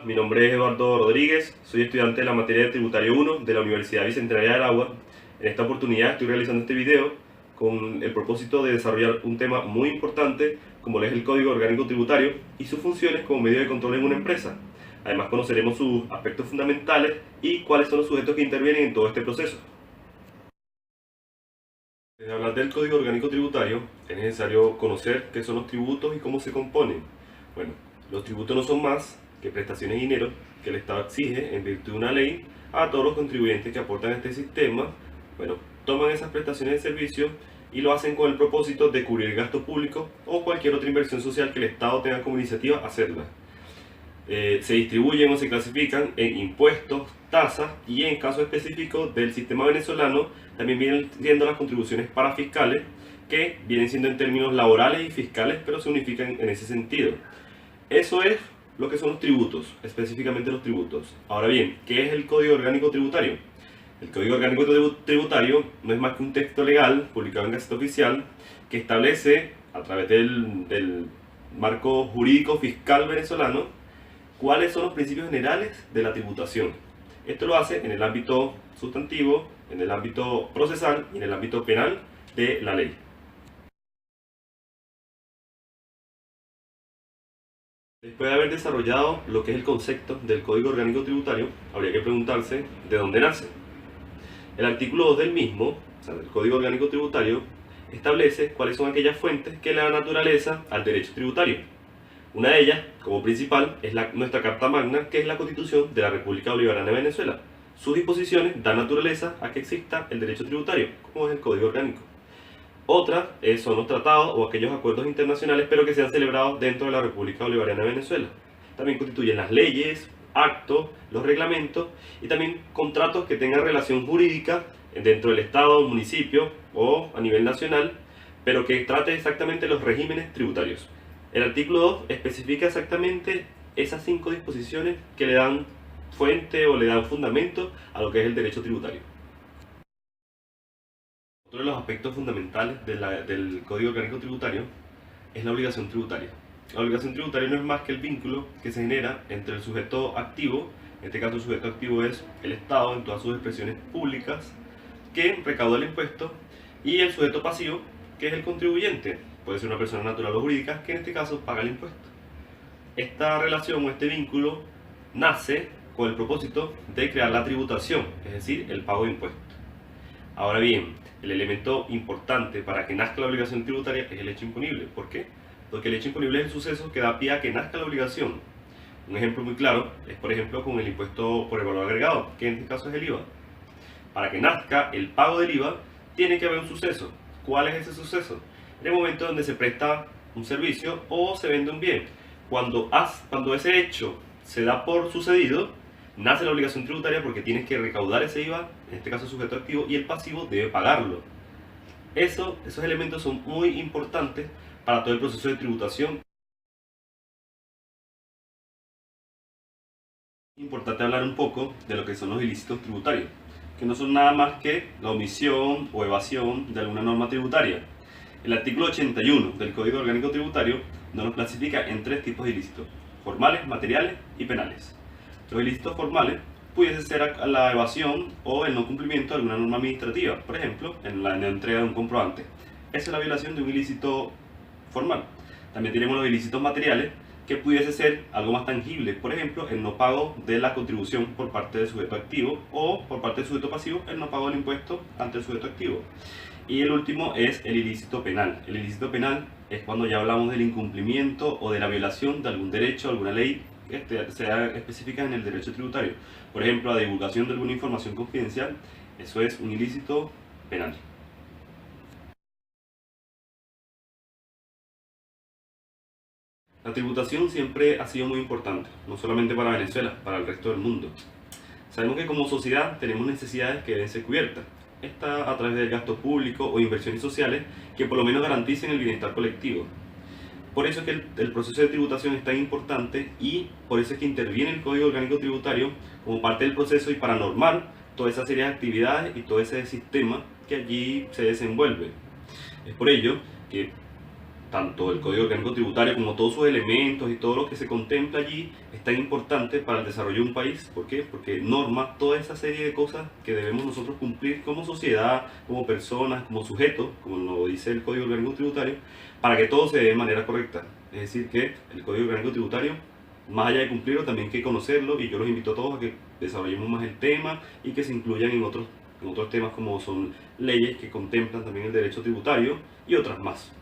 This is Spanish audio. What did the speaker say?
Mi nombre es Eduardo Rodríguez, soy estudiante de la materia de Tributario 1 de la Universidad Bicentenaria de Aragua. En esta oportunidad estoy realizando este video con el propósito de desarrollar un tema muy importante como lo es el Código Orgánico Tributario y sus funciones como medio de control en una empresa. Además conoceremos sus aspectos fundamentales y cuáles son los sujetos que intervienen en todo este proceso. Para hablar del Código Orgánico Tributario es necesario conocer qué son los tributos y cómo se componen. Bueno, los tributos no son más que prestaciones de dinero que el Estado exige en virtud de una ley a todos los contribuyentes que aportan a este sistema. Bueno, toman esas prestaciones de servicio y lo hacen con el propósito de cubrir el gasto público o cualquier otra inversión social que el Estado tenga como iniciativa hacerla. Se distribuyen o se clasifican en impuestos, tasas y en caso específico del sistema venezolano también vienen siendo las contribuciones parafiscales, que vienen siendo en términos laborales y fiscales, pero se unifican en ese sentido. Eso es lo que son los tributos, específicamente los tributos. Ahora bien, ¿qué es el Código Orgánico Tributario? El Código Orgánico Tributario no es más que un texto legal publicado en Gaceta Oficial que establece, a través del marco jurídico fiscal venezolano, cuáles son los principios generales de la tributación. Esto lo hace en el ámbito sustantivo, en el ámbito procesal y en el ámbito penal de la ley. Después de haber desarrollado lo que es el concepto del Código Orgánico Tributario, habría que preguntarse de dónde nace. El artículo 2 del mismo, o sea, del Código Orgánico Tributario, establece cuáles son aquellas fuentes que le dan naturaleza al derecho tributario. Una de ellas, como principal, es nuestra Carta Magna, que es la Constitución de la República Bolivariana de Venezuela. Sus disposiciones dan naturaleza a que exista el derecho tributario, como es el Código Orgánico. Otra son los tratados o aquellos acuerdos internacionales, pero que se han celebrado dentro de la República Bolivariana de Venezuela. También constituyen las leyes, actos, los reglamentos y también contratos que tengan relación jurídica dentro del Estado, municipio o a nivel nacional, pero que trate exactamente los regímenes tributarios. El artículo 2 especifica exactamente esas 5 disposiciones que le dan fuente o le dan fundamento a lo que es el derecho tributario. Otro de los aspectos fundamentales del Código Orgánico Tributario es la obligación tributaria. La obligación tributaria no es más que el vínculo que se genera entre el sujeto activo, en este caso el sujeto activo es el Estado en todas sus expresiones públicas, que recauda el impuesto, y el sujeto pasivo, que es el contribuyente. Puede ser una persona natural o jurídica, que en este caso paga el impuesto. Esta relación o este vínculo nace con el propósito de crear la tributación, es decir, el pago de impuestos. Ahora bien, el elemento importante para que nazca la obligación tributaria es el hecho imponible. ¿Por qué? Porque el hecho imponible es el suceso que da pie a que nazca la obligación. Un ejemplo muy claro es, por ejemplo, con el impuesto por el valor agregado, que en este caso es el IVA. Para que nazca el pago del IVA, tiene que haber un suceso. ¿Cuál es ese suceso? En el momento donde se presta un servicio o se vende un bien. Cuando ese hecho se da por sucedido, nace la obligación tributaria porque tienes que recaudar ese IVA, en este caso sujeto activo, y el pasivo debe pagarlo. Esos elementos son muy importantes para todo el proceso de tributación. Es importante hablar un poco de lo que son los ilícitos tributarios, que no son nada más que la omisión o evasión de alguna norma tributaria. El artículo 81 del Código Orgánico Tributario nos clasifica en 3 tipos de ilícitos: formales, materiales y penales. Los ilícitos formales pudiese ser la evasión o el no cumplimiento de alguna norma administrativa, por ejemplo, en la entrega de un comprobante. Esa es la violación de un ilícito formal. También tenemos los ilícitos materiales, que pudiese ser algo más tangible, por ejemplo, el no pago de la contribución por parte del sujeto activo o por parte del sujeto pasivo, el no pago del impuesto ante el sujeto activo. Y el último es el ilícito penal. El ilícito penal es cuando ya hablamos del incumplimiento o de la violación de algún derecho, alguna ley que sea específica en el derecho tributario. Por ejemplo, la divulgación de alguna información confidencial, eso es un ilícito penal. La tributación siempre ha sido muy importante, no solamente para Venezuela, para el resto del mundo. Sabemos que como sociedad tenemos necesidades que deben ser cubiertas. Esta a través del gasto público o inversiones sociales que por lo menos garanticen el bienestar colectivo. Por eso es que el proceso de tributación es tan importante y por eso es que interviene el Código Orgánico Tributario como parte del proceso y para normar toda esa serie de actividades y todo ese sistema que allí se desenvuelve. Es por ello que tanto el Código Orgánico Tributario como todos sus elementos y todo lo que se contempla allí es tan importante para el desarrollo de un país. ¿Por qué? Porque norma toda esa serie de cosas que debemos nosotros cumplir como sociedad, como personas, como sujetos, como lo dice el Código Orgánico Tributario, para que todo se dé de manera correcta. Es decir, que el Código Orgánico Tributario, más allá de cumplirlo, también hay que conocerlo, y yo los invito a todos a que desarrollemos más el tema y que se incluyan en otros temas como son leyes que contemplan también el derecho tributario y otras más.